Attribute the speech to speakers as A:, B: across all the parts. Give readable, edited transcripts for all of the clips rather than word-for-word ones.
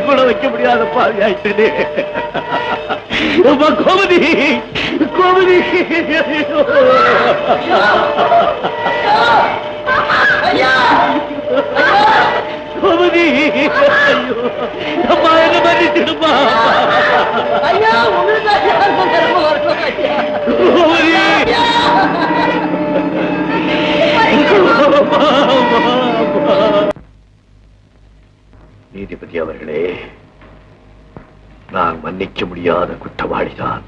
A: கூட வைக்க முடியாத பாவி ஆயிட்டு. கோமதி கோமதி கோமதி, அம்மா என்ன பண்ணிட்டுமா? நீதிபதி அவர்களே, நான் மன்னிக்க முடியாத குற்றவாளிதான்.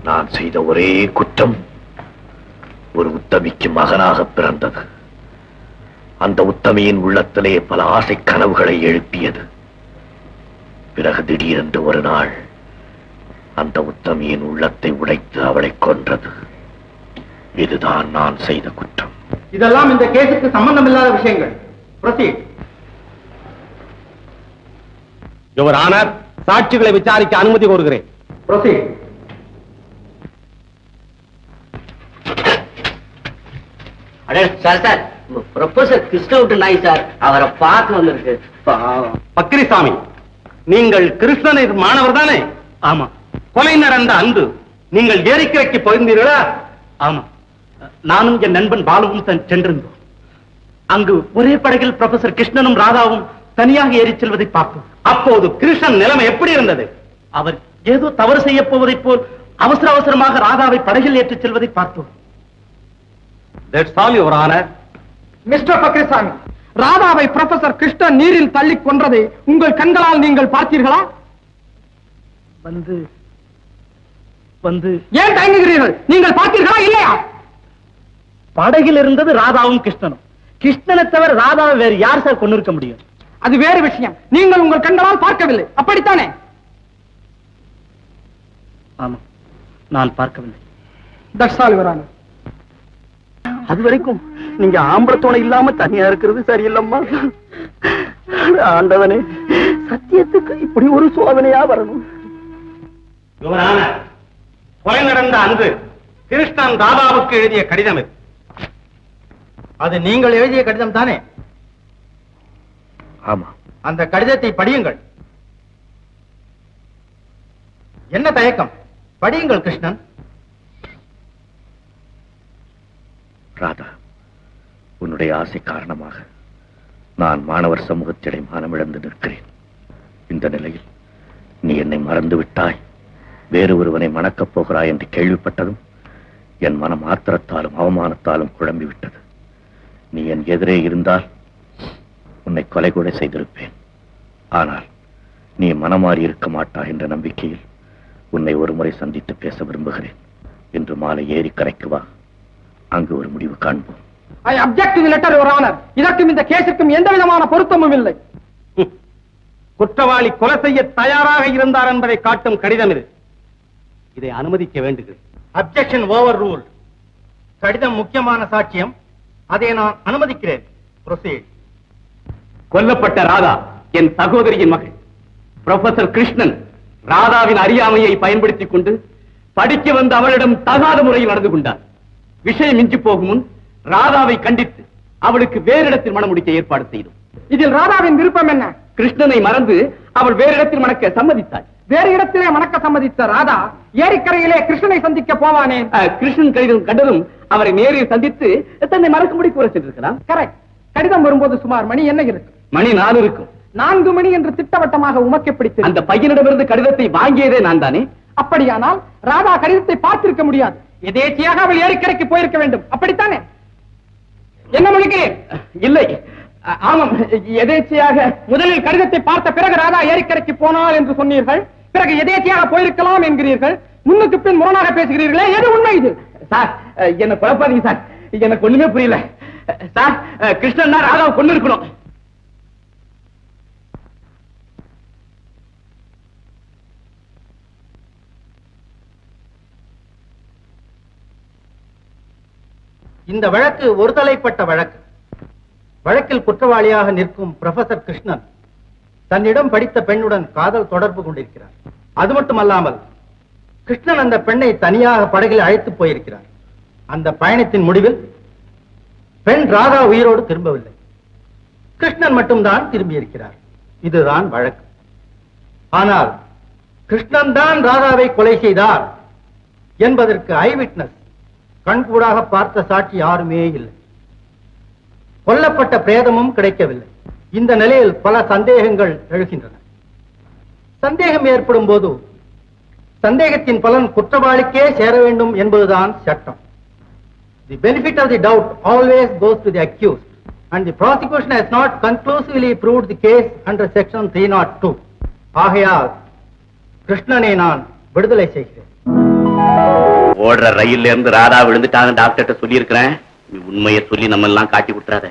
A: நான் செய்த ஒரே குற்றம் ஒரு உத்தமிக்கு மகனாக பிறந்தது. அந்த உத்தமியின் உள்ளத்திலே பல ஆசை கனவுகளை எழுப்பியது. பிறகு திடீரென்று ஒரு நாள் அந்த உத்தமியின் உள்ளத்தை உடைத்து அவளை கொன்றது. இதுதான் நான் செய்த குற்றம்.
B: இதெல்லாம் இந்த கேஸுக்கு சம்பந்தம் இல்லாத விஷயங்கள். ப்ரொசீட்.
C: யுவர் ஆனர், சாட்சிகளை விசாரிக்க அனுமதி கோருகிறேன்.
B: ப்ரொசீட்.
D: சார் சார், ப்ரொஃபசர் கிருஷ்ணவுட்டு நாய் சார், அவரை பார்க்க வந்திருக்கு.
C: பக்ரிசாமி, நீங்கள் கிருஷ்ணனின் மாணவர் தானே?
A: ஆமா.
C: கொலை நடந்த அன்று நீங்கள் ஏரிக்கரைக்கு போயிருந்தீர்களா?
A: ஆமா, நானும் என் நண்பன் பாலுவும் சென்றிருந்தோம். அங்கு ஒரே படகில் ப்ரொஃபசர் கிருஷ்ணனும் ராதாவும் தனியாக ஏறி செல்வதை பார்த்தோம்.
C: அப்போது கிருஷ்ணன் நிலைமை எப்படி இருந்தது?
A: அவர் ஏதோ தவறு செய்ய போவதைப் போல் அவசர அவசரமாக ராதாவை படகில் ஏற்றிச் செல்வதை பார்த்தோம்.
C: That's all, Your Honor.
B: Mister Pakrisamy, ராதாவை ப்ரொஃபசர் கிருஷ்ணன் நீரில் தள்ளி கொன்றதை உங்கள் கண்களால் நீங்கள் பார்த்தீர்களா?
A: வந்து வந்து
B: ஏன் தயங்குகிறீர்கள்? நீங்கள் பார்த்தீர்களா இல்லையா?
A: படகில் இருந்தது ராதாவும் கிருஷ்ணனும். கிருஷ்ணனை தவிர ராதாவை வேறு யார் சார் கொண்டு இருக்க முடியும்?
B: அது வேறு விஷயம். நீங்கள் உங்கள் கண்களால் பார்க்கவில்லை, அப்படித்தானே?
A: ஆமா, நான் பார்க்கவில்லை.
B: That's all, Your Honor.
A: அது வரைக்கும் நீங்க ஆம்பளத்தோணை இல்லாம தனியா இருக்கிறது சரியில்லம்மா. ஆண்டவனே, சத்தியத்துக்கு இப்படி ஒரு சோதனையா வரணும்.
C: Your Honor, கொலை நடந்த அன்று கிருஷ்ணன் ராதாவுக்கு எழுதிய கடிதம் இது. அது நீங்கள் எழுதிய கடிதம் தானே?
A: ஆமா.
C: அந்த கடிதத்தை படியுங்கள். என்ன தயக்கம்? படியுங்கள் கிருஷ்ணன்.
A: ராதா, உன்னுடைய ஆசை காரணமாக நான் மாணவர் சமூகத்திடை மானமிழந்து நிற்கிறேன். இந்த நிலையில் நீ என்னை மறந்து விட்டாய், வேறு ஒருவனை மணக்கப் போகிறாய் என்று கேள்விப்பட்டதும் என் மனம் ஆத்திரத்தாலும் அவமானத்தாலும் குழம்பிவிட்டது. நீ என் எதிரே இருந்தால் உன்னை கொலை கூட செய்திருப்பேன். ஆனால் நீ மனமாறி இருக்க மாட்டாய் என்ற நம்பிக்கையில் உன்னை ஒரு முறை சந்தித்து பேச விரும்புகிறேன். இன்று மாலை ஏரிக்கரைக்கு வா, அங்கு ஒரு முடிவு காண்போம்.
B: I object to the letter, Your Honor. இதற்கும் இந்த கேஸுக்கும் எந்த விதமான பொருத்தமும் இல்லை.
C: குற்றவாளி கொலை செய்ய தயாராக இருந்தார் என்பதை காட்டும் கடிதம் இது. இதை அனுமதிக்க வேண்டுகிறேன். Objection over rule. கடிதம் முக்கியமான சாட்சியம், அதை நான் அனுமதிக்கிறேன். Proceed. கொல்லப்பட்ட ராதா என் சகோதரியின் மகள். ப்ரொஃபசர் கிருஷ்ணன் ராதாவின் அறியாமையை பயன்படுத்திக் கொண்டு படிக்க வந்த அவளிடம் தகாத முறையில் நடந்து கொண்டார். விஷயம் மிஞ்சி போகும் முன் ராதாவை கண்டித்து அவளுக்கு வேறு இடத்தில் மணம் முடிக்க ஏற்பாடு செய்தோம்.
B: இதில் ராதாவின் விருப்பம் என்ன?
C: கிருஷ்ணனை மறந்து அவள் வேறு இடத்தில் மணக்க சம்மதித்தாள்.
B: வேறு இடத்திலே மணக்க சம்மதித்த ராதா ஏரிக்கரையிலே கிருஷ்ணனை சந்திக்க போவானே.
C: கிருஷ்ணன் கடிதம் கண்டதும் அவரை நேரில் சந்தித்து தன்னை மறக்கும்படி கூற சென்றிருக்கலாம்.
B: கரெக்ட். கடிதம் வரும்போது சுமார் மணி என்ன இருக்கு?
C: மணி 4 இருக்கும்.
B: 4 மணி என்று திட்டவட்டமாக உமக்கு பிடித்தது.
C: அந்த பையனிடமிருந்து கடிதத்தை வாங்கியதே நான் தானே.
B: அப்படியானால் ராதா கடிதத்தை பார்த்திருக்க முடியாது. எதேச்சியாக அவள் ஏரிக்கரைக்கு போயிருக்க வேண்டும், அப்படித்தானே? என்ன மொழிக்கிறேன்?
C: இல்லை, ஆமாம், எதேச்சையாக.
B: முதலில் கடிதத்தை பார்த்த பிறகு ராதா ஏரிக்கரைக்கு போனாள் என்று சொன்னீர்கள். பிறகு எதேச்சியாக போயிருக்கலாம் என்கிறீர்கள். முன்னுக்கு பின் முரணாக பேசுகிறீர்களே, எது உண்மை? இது
C: சார், என்ன குழப்பாதீங்க சார், எனக்கு ஒண்ணுமே புரியல சார். கிருஷ்ணன் ராதாவை கொண்டு இருக்கணும். இந்த வழக்கு ஒரு தலைப்பட்ட வழக்கு. வழக்கில் குற்றவாளியாக நிற்கும் ப்ரொஃபசர் கிருஷ்ணன் தன்னிடம் படித்த பெண்ணுடன் காதல் தொடர்பு கொண்டிருக்கிறார். அது மட்டுமல்லாமல் கிருஷ்ணன் அந்த பெண்ணை தனியாக படகில் அழைத்து போயிருக்கிறார். அந்த பயணத்தின் முடிவில் பெண் ராதா உயிரோடு திரும்பவில்லை. கிருஷ்ணன் மட்டும்தான் திரும்பி இருக்கிறார். இதுதான் வழக்கு. ஆனால் கிருஷ்ணன் தான் ராதாவை கொலை செய்தார் என்பதற்கு ஐ விட்னஸ், கண்கூடாக பார்த்த சாட்சி யாருமே இல்லை. கொல்லப்பட்ட பிரேதமும் கிடைக்கவில்லை. இந்த நிலையில் பல சந்தேகங்கள் எழுகின்றன. சந்தேகம் ஏற்படும் போது சந்தேகத்தின் பலன் குற்றவாளிக்கே சேர வேண்டும் என்பதுதான் சட்டம். The benefit of the doubt always goes to the accused, and the prosecution has not conclusively proved the case under section 302. ஆகையால் கிருஷ்ணனை நான் விடுதலை செய்கிறேன்.
A: ஓடுற ரயில்ல இருந்து ராதா விழுந்துட்டாங்க டாக்டர்கிட்ட சொல்லி இருக்கிறேன். நீ உண்மையை சொல்லி நம்ம எல்லாம் காட்டி விட்டுறாத.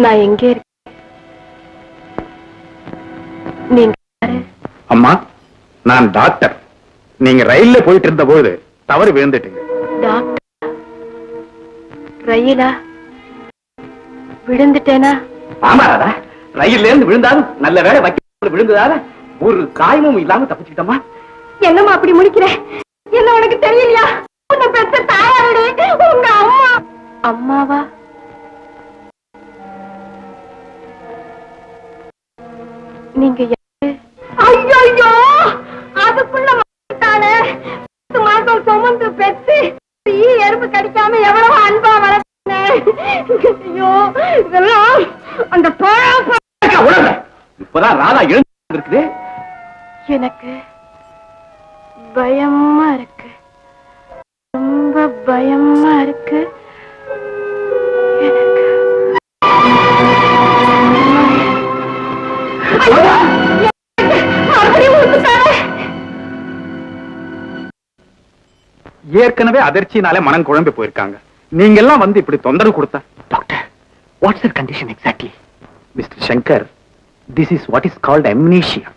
E: நான் எங்கே நீங்க?
F: அம்மா, நான் டாக்டர். நீங்க ரயில்ல போயிட்டு இருந்த போது தவறு விழுந்துட்டீங்க.
E: டாக்டர்? ரயிலா? விழுந்துட்டேனா?
A: ஆமா ராதா, ரயில்ல இருந்து விழுந்தாலும் நல்ல வேலை வைக்க விழுந்ததால ஒரு காயமும் இல்லாம தப்பிச்சுக்கிட்டமா.
E: என்னம்மா அப்படி முடிக்கிற? என்ன உனக்கு தெரியலையா? உன்னை பெற்ற தாயாரே உங்க அம்மா. அம்மாவா? நீங்க யாரு? ஐயோ, அதுக்குள்ள மாட்டானே. மாசம் சுமந்து பெற்று எறும்பு கடிக்காம எவ்வளவு அன்பா வளர்த்தேன். ஐயோ, இதெல்லாம் அந்த
A: இப்பதான் ராதா எழுந்து.
E: எனக்கு பயமா இருக்கு, ரொம்ப பயமா இருக்கு எனக்கு.
F: ஏற்கனவே அதிர்ச்சினாலே மனம் குழம்பி போயிருக்காங்க. நீங்க எல்லாம் வந்து இப்படி தொந்தரவு கொடுத்தா.
A: Doctor, what's the condition exactly?
F: Mister Shankar, this is what is called amnesia.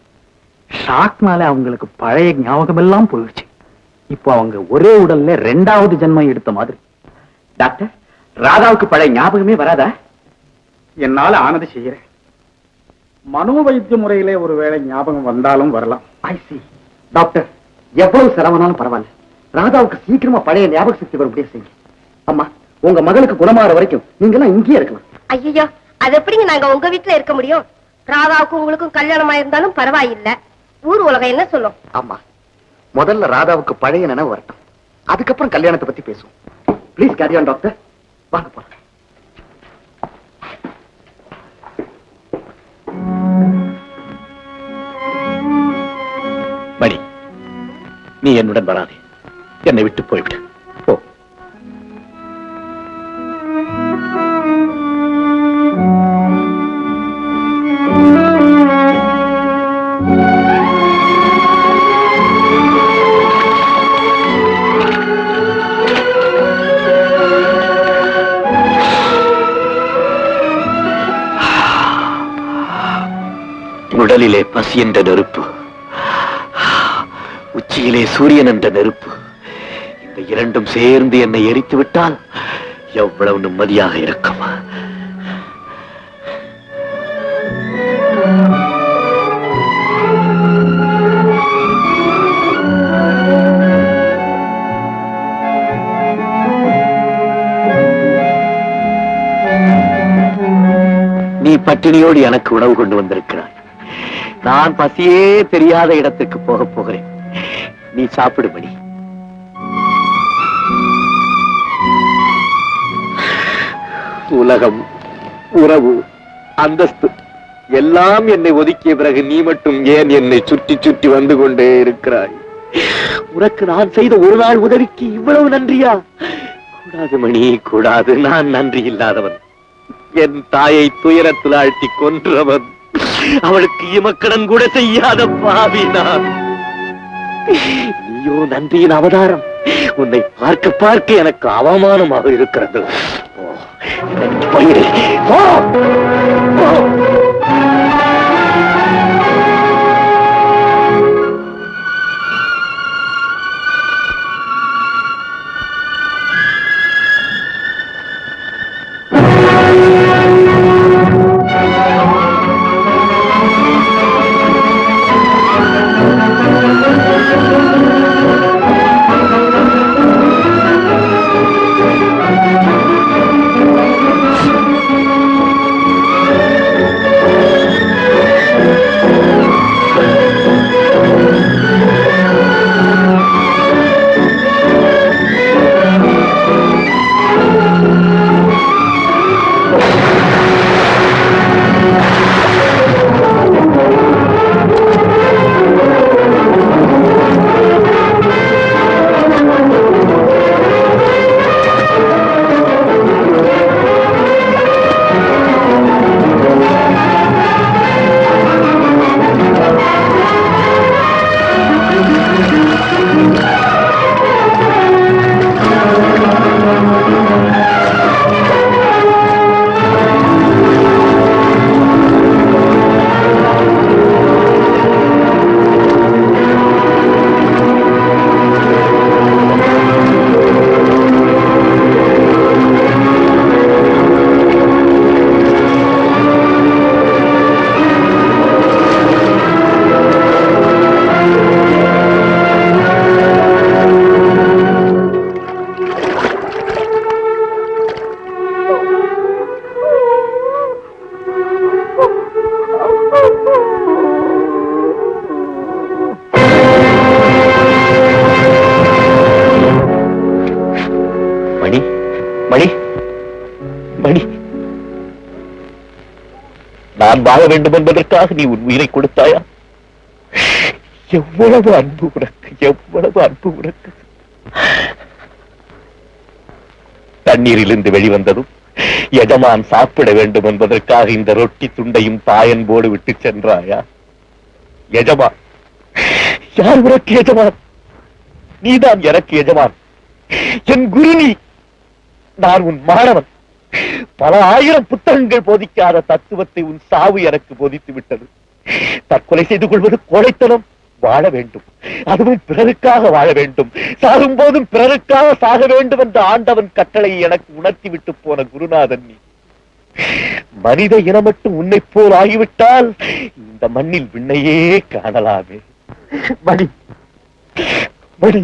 F: ஷாக்னால அவங்களுக்கு பழைய ஞாபகம் எல்லாம் போயிடுச்சு. இப்போ அவங்க ஒரே உடல்ல ரெண்டாவது ஜென்மம் எடுத்த மாதிரி.
A: டாக்டர், ராதாவுக்கு பழைய ஞாபகமே வராதா?
F: என்னால ஆனது செய்யறேன். மனோவைத்திய முறையிலே ஒருவேளை ஞாபகம் வந்தாலும் வரலாம்.
A: ஐ சி. டாக்டர், எவ்வளவு செலவானாலும் பரவாயில்ல, ராதாவுக்கு சீக்கிரமா பழைய ஞாபக சக்தி வரும்படியே செய்யுங்க. அம்மா, உங்க மகளுக்கு குணமாற வரைக்கும் நீங்க எல்லாம் இங்கேயே இருக்கலாம்.
E: ஐயோ, அது எப்படிங்க நாங்க உங்க வீட்டுல இருக்க முடியும்? ராதாவுக்கும் உங்களுக்கும் கல்யாணம் ஆயிருந்தாலும் பரவாயில்லை. ஊர் உலகம் என்ன சொல்லும்?
A: ஆமா, முதல்ல ராதாவுக்கு பழைய நினைவு வரட்டும், அதுக்கப்புறம் கல்யாணத்தை பத்தி பேசுவோம். Please carry on doctor. வாங்க போறேன். மணி, நீ என்னுடன் வராதே. என்னை விட்டு போய்விடு. போ. உடலிலே பசி என்ற நெருப்பு, உச்சியிலே சூரியன் என்ற நெருப்பு, இந்த இரண்டும் சேர்ந்து என்னை எரித்து விட்டால் எவ்வளவு நிம்மதியாக இருக்கும். நீ பட்டினியோடு எனக்கு உணவு கொண்டு வந்திருக்கிறாய். நான் பசியே தெரியாத இடத்துக்கு போக போகிறேன். நீ சாப்பிடு மணி. உலகம், உறவு, அந்தஸ்து எல்லாம் என்னை ஒதுக்கிய பிறகு நீ மட்டும் ஏன் என்னை சுற்றி சுற்றி வந்து கொண்டே இருக்கிறாய்? உனக்கு நான் செய்த ஒரு நாள் உதவிக்கு இவ்வளவு நன்றியா? கூடாது மணி, கூடாது. நான் நன்றி இல்லாதவன், என் தாயை துயரத்தில் ஆழ்த்தி கொன்றவன். அவளுக்கு இமக்கடன் கூட செய்யாத பாவி நான். நீயோ நன்றியின் அவதாரம். உன்னை பார்க்க பார்க்க எனக்கு அவமானமாக இருக்கிறது. போயிடு. போ. போ. நான் வாழ வேண்டும் என்பதற்காக நீ உன் உயிரை கொடுத்தாயா? எவ்வளவு அன்பு உனக்கு, எவ்வளவு அன்பு உனக்கு. தண்ணீரிலிருந்து வெளிவந்ததும் எஜமான் சாப்பிட வேண்டும் என்பதற்காக இந்த ரொட்டி துண்டையும் தாயன்போடு விட்டு சென்றாயா? எஜமான் யார் உனக்கு எஜமான்? நீதான் எனக்கு எஜமான். என் குரு நீ. நான் உன் மாணவன். பல ஆயிரம் புத்தகங்கள் போதிக்காத தத்துவத்தை உன் சாவு எனக்கு போதித்து விட்டது. தற்கொலை செய்து கொள்வது கோழைத்தனம். வாழ வேண்டும், அதுவும் பிறருக்காக வாழ வேண்டும். சாகும் போதும் பிறருக்காக சாக வேண்டும் என்ற ஆண்டவன் கட்டளை எனக்கு உணர்த்தி விட்டு போன குருநாதன் நீ. மனித இனம் மட்டும் உன்னை போல் ஆகிவிட்டால் இந்த மண்ணில் விண்ணையே காணலாமே. மணி மணி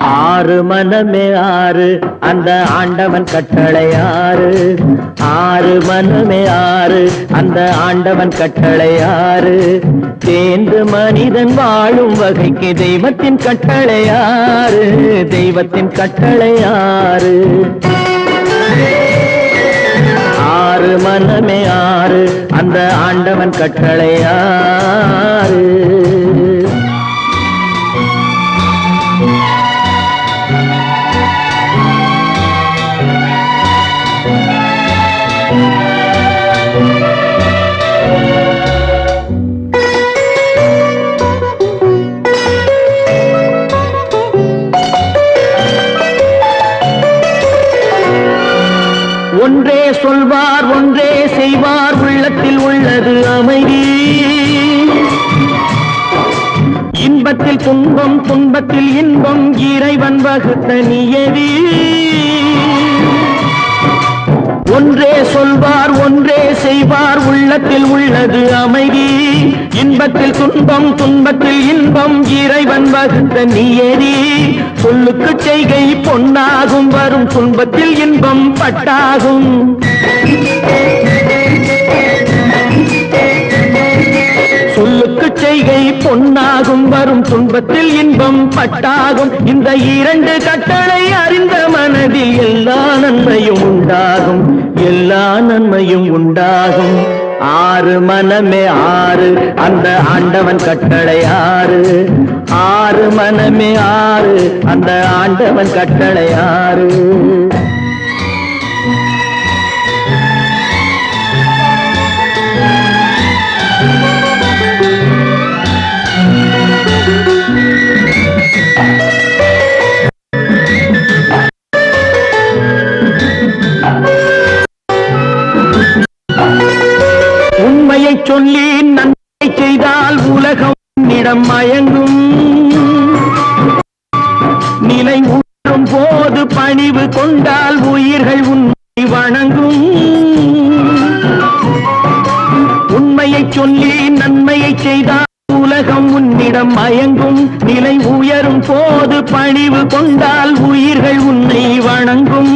G: ஆறு மனமே ஆறு, அந்த ஆண்டவன் கட்டளை ஆறு. ஆறு மனமே ஆறு, அந்த ஆண்டவன் கட்டளை ஆறு. தேர்ந்து மனிதன் வாழும் வகைக்கு தெய்வத்தின் கட்டளை ஆறு. தெய்வத்தின் கட்டளை ஆறு. ஆறு மனமே ஆறு, அந்த ஆண்டவன் கட்டளை ஆறு. ஒன்றே சொல்வார், ஒன்றே செய்வார், உள்ளத்தில் உள்ளது அமைதி. இன்பத்தில் துன்பம், துன்பத்தில் இன்பம், இறைவன் வகுத்த நியதி. ஒன்றே சொல்வார், ஒன்றே செய்வார், உள்ளத்தில் உள்ளது அமைதி. இன்பத்தில் துன்பம், துன்பத்தில் இன்பம், இறைவன் வகுத்த நியதி. சொல்லுக்கு செய்கை பொன்னாகும், வரும் துன்பத்தில் இன்பம் பட்டாகும். சொல்லுக்கு பொய்கை பொன்னாகும், வரும் துன்பத்தில் இன்பம் பட்டாகும். இந்த இரண்டு கட்டளை அறிந்த மனதில் எல்லா நன்மையும் உண்டாகும், எல்லா நன்மையும் உண்டாகும். ஆறு மனமே ஆறு, அந்த ஆண்டவன் கட்டளை ஆறு. ஆறு மனமே ஆறு, அந்த ஆண்டவன் கட்டளை ஆறு. உண்மையை சொல்லி நன்மை செய்தால் உலகம் உன்னிடம் மயங்கும். நிலை உணரும் போது பணிவு கொண்டால் உயிர்கள் உன்னை வணங்கும். உண்மையை சொல்லி நன்மையை செய்தால் உலகம் உன்னிடம் மயங்கும். நிலை உயரும் போது பணிவு கொண்டால் உயிர்கள் உன்னை வணங்கும்.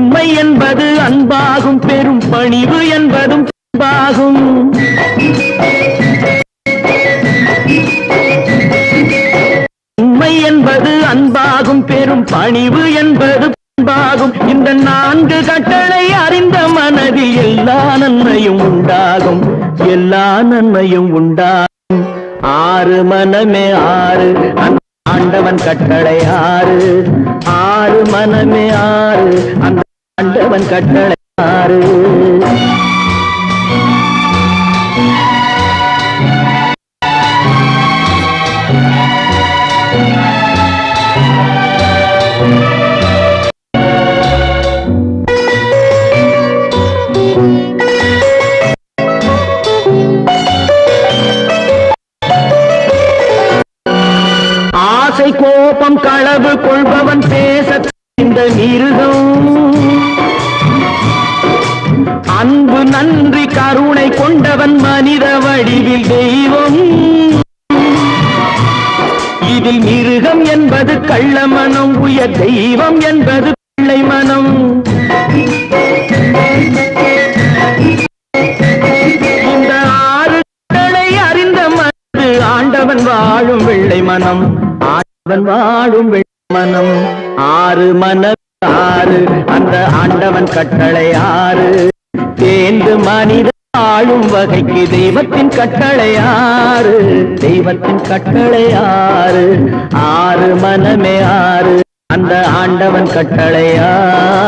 G: உண்மை என்பது அன்பாகும், பெரும் பணிவு என்பதும் அன்பாகும். உண்மை என்பது அன்பாகும், பெரும் பணிவு என்பது அன்பாகும். இந்த நான்கு கட்டளை அறிந்த மனதில் எல்லா நன்மையும் உண்டாகும், எல்லா நன்மையும் உண்டாகும். ஆறு மனமே ஆறு, அந்த ஆண்டவன் கட்டளை ஆறு. ஆறு மனமே ஆறு, அந்த ஆண்டவன் கட்டளை ஆறு. ஆசை கோபம் களவு கொள்பவன் பேச இந்த மிருகம். அன்பு நன்றி கருணை கொண்டவன் மனித வடிவில் தெய்வம். இதில் மிருகம் என்பது கள்ள மனம், உயர் தெய்வம் என்பது பிள்ளை மனம். இந்த ஆறு கட்டளை அறிந்த மனது ஆண்டவன் வாழும் வெள்ளை மனம், ஆண்டவன் வாழும் வெள்ளை மனம். ஆறு மனம் ஆறு, அந்த ஆண்டவன் கட்டளை ஆறு. தேர்ந்து மனித ஆளும் வகைக்கு தெய்வத்தின் கட்டளை ஆறு, தெய்வத்தின் கட்டளை ஆறு. ஆறு மனமே ஆறு, அந்த ஆண்டவன் கட்டளை ஆறு.